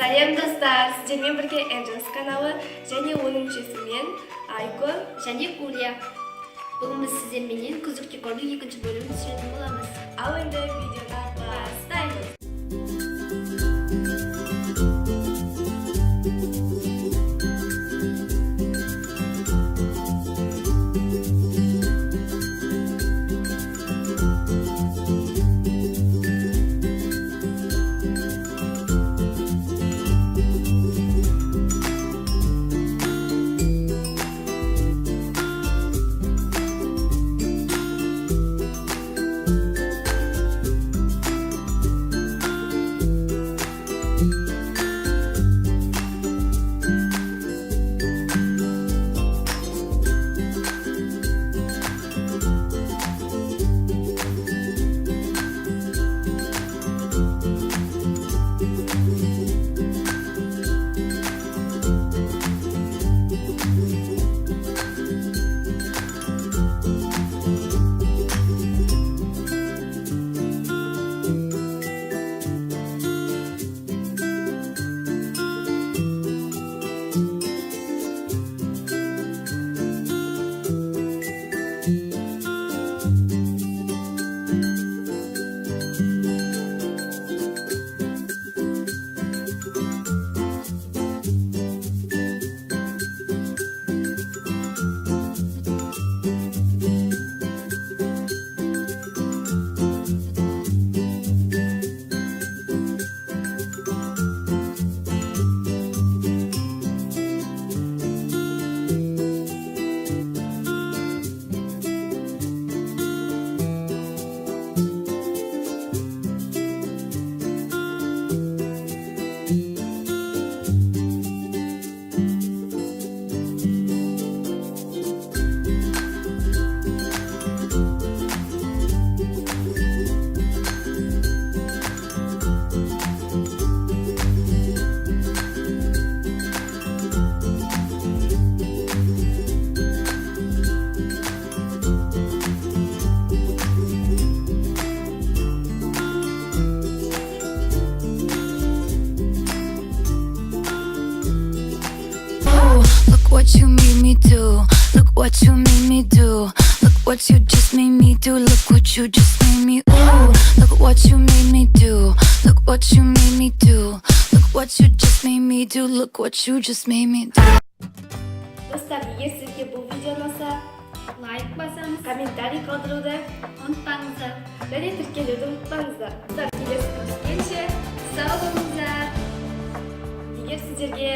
Сәлем достар, сіздермен бірге Angels каналы және оның мүшесімен Айко және Гулия. Бүгін біз сіздерменен күздік декордың екінші бөлімін түсіретін боламыз. Ал енді видеоны бастаймыз. What you made me do, look what you made me do, look what you just made me do, look what you just made me, ooh, look what you made me do, look what you made me do, look what you just made me do, look what you just made me do. Достар, егер сізге бұл видео ұнаса, Лайк басаңыз, комментарий қалдыруды ұмытпаңыздар. және тіркелуді ұмытпаңыздар. Келесі көріскенше сау болыңыздар. Егер сіздерге